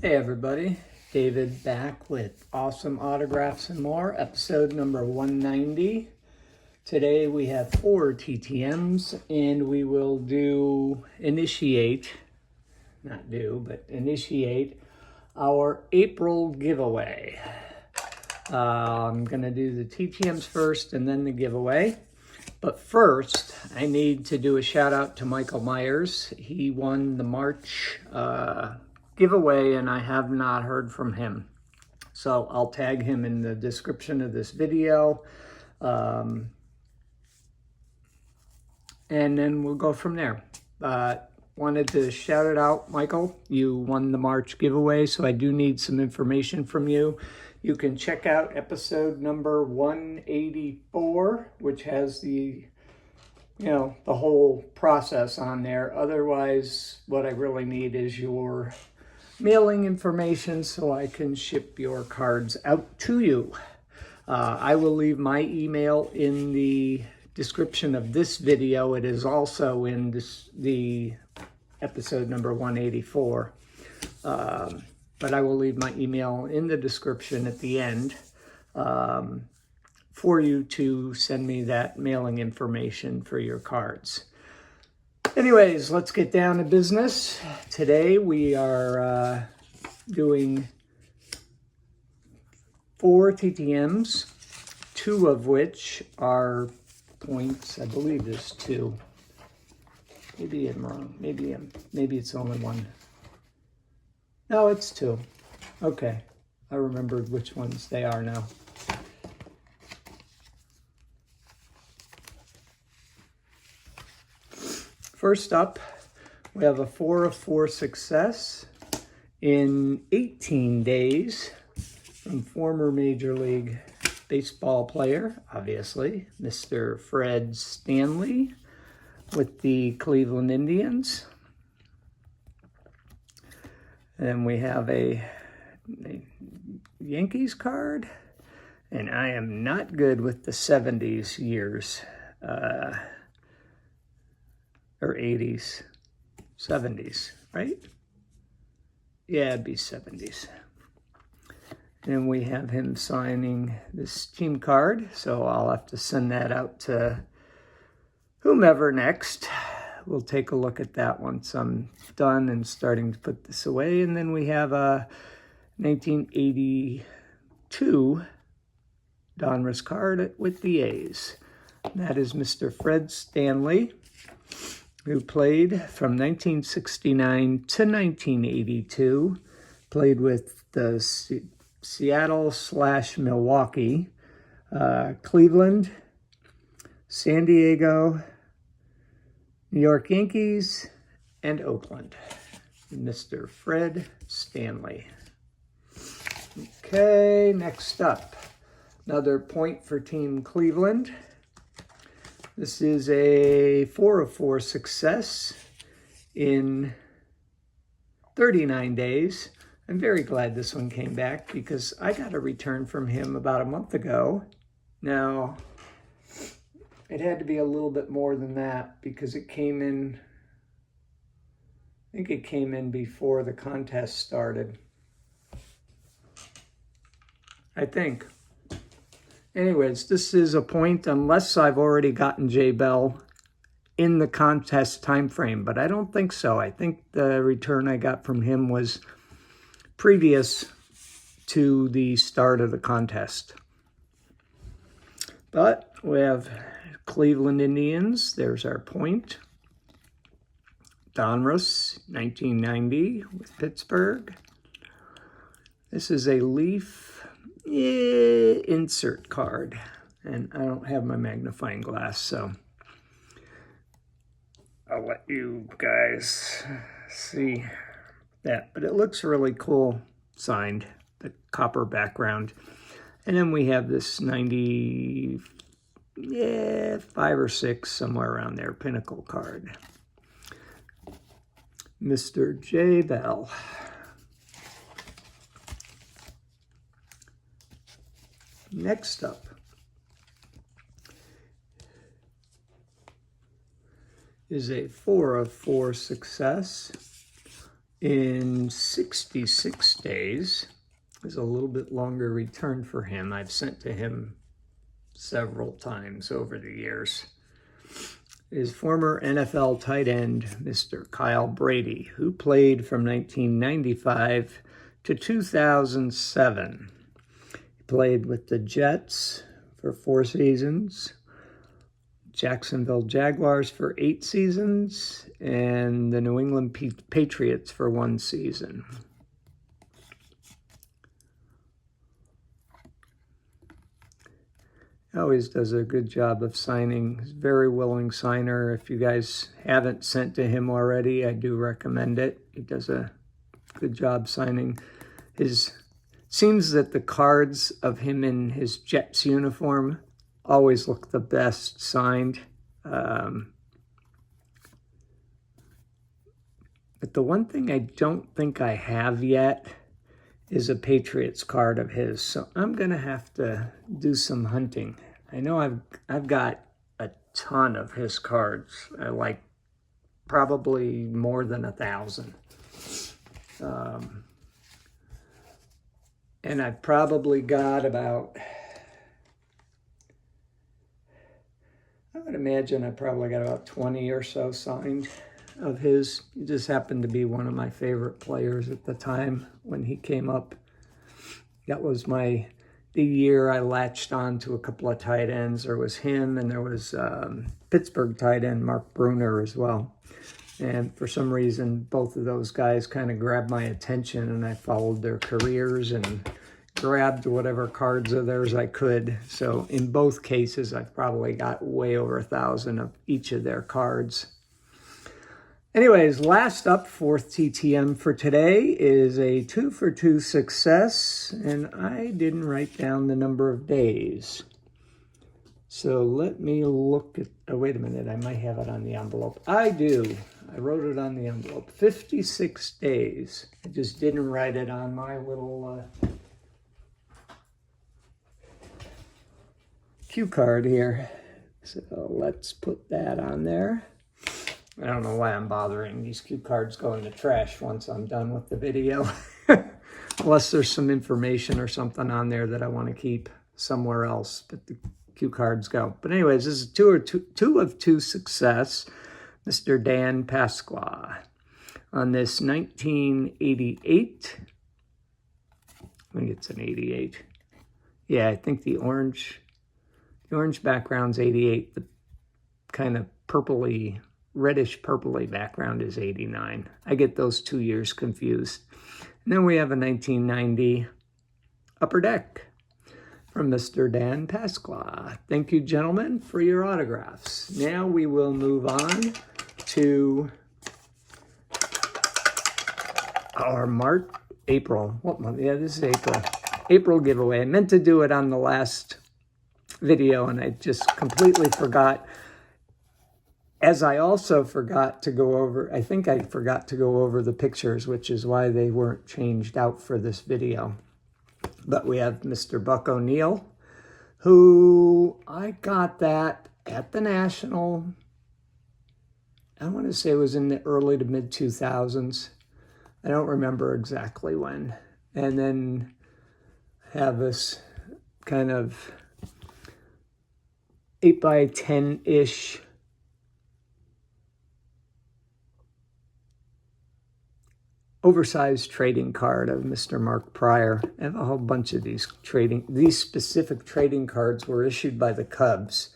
Hey everybody, David back with Awesome Autographs and More, episode number 190. Today we have 4 TTMs and we will initiate our April giveaway. I'm going to do the TTMs first and then the giveaway. But first, I need to do a shout out to Michael Myers. He won the March giveaway and I have not heard from him. So I'll tag him in the description of this video. And then we'll go from there. Wanted to shout it out, Michael. You won the March giveaway, so I do need some information from you. You can check out episode number 184, which has the whole process on there. Otherwise, what I really need is your mailing information so I can ship your cards out to you. I will leave my email in the description of this video. It is also in the episode number 184. But I will leave my email in the description at the end for you to send me that mailing information for your cards. Anyways, let's get down to business. Today we are doing 4 TTMs, 2 of which are points. I believe there's 2. Maybe I'm wrong. Maybe it's only 1. No, it's 2. Okay, I remembered which ones they are now. First up, we have a 4 of 4 success in 18 days from former Major League Baseball player, obviously, Mr. Fred Stanley with the Cleveland Indians. And we have a Yankees card, and I am not good with the 70s years. Or 80s, 70s, right? Yeah, it'd be 70s. And we have him signing this team card, so I'll have to send that out to whomever next. We'll take a look at that once I'm done and starting to put this away. And then we have a 1982 Donruss card with the A's. That is Mr. Fred Stanley, who played from 1969 to 1982, played with the Seattle/Milwaukee, Cleveland, San Diego, New York Yankees, and Oakland. Mr. Fred Stanley. Okay, next up, another point for Team Cleveland. This is a 4 of 4 success in 39 days. I'm very glad this one came back because I got a return from him about a month ago. Now, it had to be a little bit more than that because it came in, I think it came in before the contest started. I think. Anyways, this is a point unless I've already gotten J. Bell in the contest time frame, but I don't think so. I think the return I got from him was previous to the start of the contest. But we have Cleveland Indians. There's our point. Donruss, 1990 with Pittsburgh. This is a Leaf insert card, and I don't have my magnifying glass, so I'll let you guys see that. But it looks really cool signed, the copper background. And then we have this 95 or 6, somewhere around there, Pinnacle card. Mr. J. Bell. Next up is a 4 of 4 success in 66 days. Is a little bit longer return for him. I've sent to him several times over the years. Is former NFL tight end Mr. Kyle Brady, who played from 1995 to 2007. He played with the Jets for 4 seasons, Jacksonville Jaguars for 8 seasons, and the New England Patriots for 1 season. Always does a good job of signing. He's a very willing signer. If you guys haven't sent to him already, I do recommend it. He does a good job signing. Seems that the cards of him in his Jets uniform always look the best signed. But the one thing I don't think I have yet is a Patriots card of his. So I'm going to have to do some hunting. I know I've got a ton of his cards. Like probably more than 1,000. And I've probably got about, I would imagine I probably got about 20 or so signed of his. He just happened to be one of my favorite players at the time when he came up. That was the year I latched on to a couple of tight ends. There was him, and there was Pittsburgh tight end Mark Bruner as well. And for some reason, both of those guys kind of grabbed my attention, and I followed their careers and grabbed whatever cards of theirs I could. So in both cases, I've probably got way over 1,000 of each of their cards. Anyways, last up, 4th TTM for today is a 2-for-2 success, and I didn't write down the number of days. So let me look at, oh, wait a minute, I might have it on the envelope. I do. I wrote it on the envelope. 56 days. I just didn't write it on my little cue card here. So let's put that on there. I don't know why I'm bothering. These cue cards go in the trash once I'm done with the video. Unless there's some information or something on there that I want to keep somewhere else. But the cue cards go. But anyways, this is 2 of 2 success. Mr. Dan Pasqual. On this 1988. I think it's an 88. Yeah, I think the orange background's 88. The kind of purpley, reddish purpley background is 89. I get those 2 years confused. And then we have a 1990 Upper Deck from Mr. Dan Pasqual. Thank you, gentlemen, for your autographs. Now we will move on to our April. What month? Yeah, this is April. April giveaway. I meant to do it on the last video, and I just completely forgot. As I also forgot to go over, I think I forgot to go over the pictures, which is why they weren't changed out for this video. But we have Mr. Buck O'Neill, who I got that at the National. I want to say it was in the early to mid 2000s. I don't remember exactly when. And then have this kind of 8x10-ish oversized trading card of Mr. Mark Pryor. I have a whole bunch of these specific trading cards were issued by the Cubs.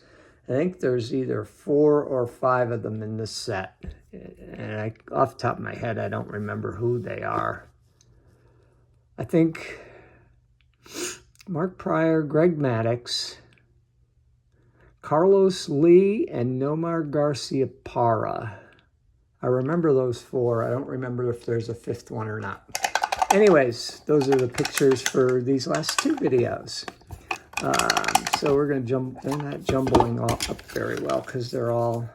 I think there's either 4 or 5 of them in this set. And off the top of my head, I don't remember who they are. I think Mark Pryor, Greg Maddux, Carlos Lee, and Nomar Garciaparra. I remember those 4. I don't remember if there's a 5th one or not. Anyways, those are the pictures for these last 2 videos. So we're going to they're not jumbling all up very well because they're all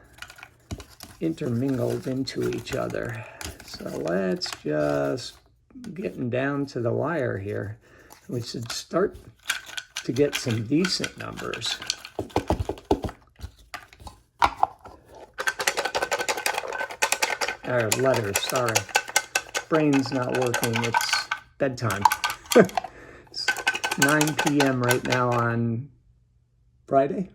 intermingled into each other. So let's just getting down to the wire here. We should start to get some decent numbers. Or letters, sorry. brain's not working. It's bedtime. It's 9 p.m. right now on Friday.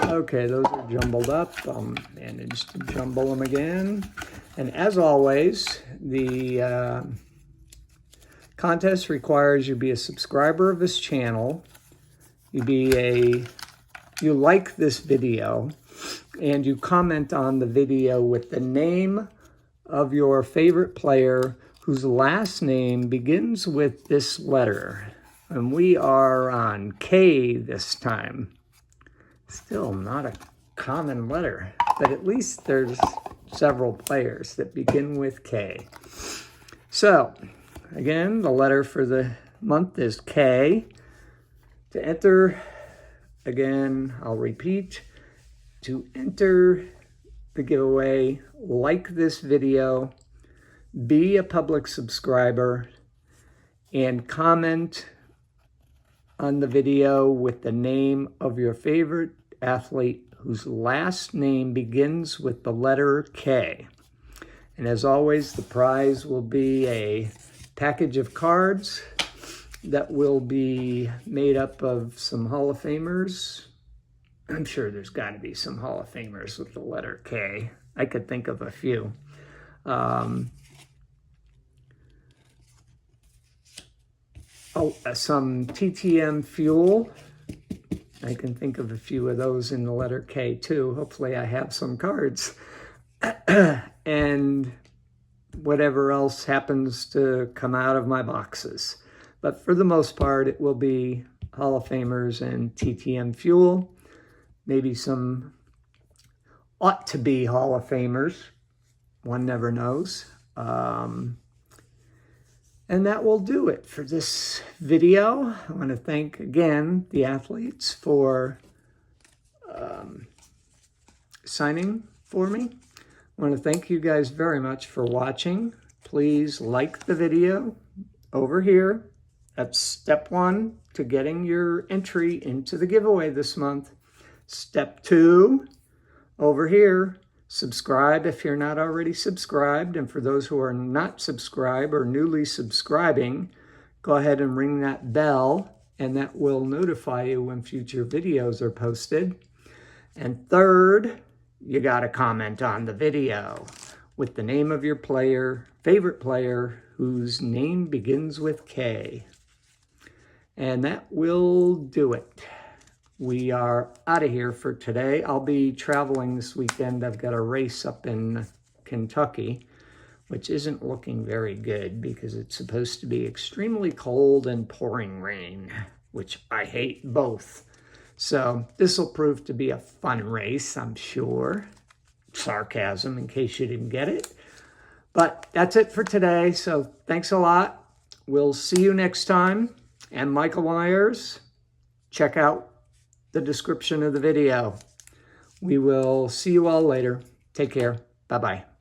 Okay, those are jumbled up. I'll manage to jumble them again. And as always, the contest requires you be a subscriber of this channel, you like this video, and you comment on the video with the name of your favorite player whose last name begins with this letter. And we are on K this time. Still not a common letter, but at least there's several players that begin with K. So, again, the letter for the month is K. To enter, again, I'll repeat, to enter the giveaway, like this video, be a public subscriber, and comment on the video with the name of your favorite athlete whose last name begins with the letter K. And as always, the prize will be a package of cards that will be made up of some Hall of Famers. I'm sure there's got to be some Hall of Famers with the letter K. I could think of a few. Some TTM fuel. I can think of a few of those in the letter K too. Hopefully I have some cards. And whatever else happens to come out of my boxes. But for the most part, it will be Hall of Famers and TTM fuel. Maybe some ought to be Hall of Famers. One never knows. And that will do it for this video. I want to thank, again, the athletes for signing for me. I want to thank you guys very much for watching. Please like the video over here. That's step 1 to getting your entry into the giveaway this month. Step 2, over here, subscribe if you're not already subscribed. And for those who are not subscribed or newly subscribing, go ahead and ring that bell, and that will notify you when future videos are posted. And third, you got to comment on the video with the name of your favorite player whose name begins with K. And that will do it. We are out of here for today. I'll be traveling this weekend. I've got a race up in Kentucky, which isn't looking very good because it's supposed to be extremely cold and pouring rain, which I hate both. So this will prove to be a fun race, I'm sure. Sarcasm in case you didn't get it. But that's it for today. So thanks a lot. We'll see you next time. And Michael Myers, check out the description of the video. We will see you all later. Take care. Bye-bye.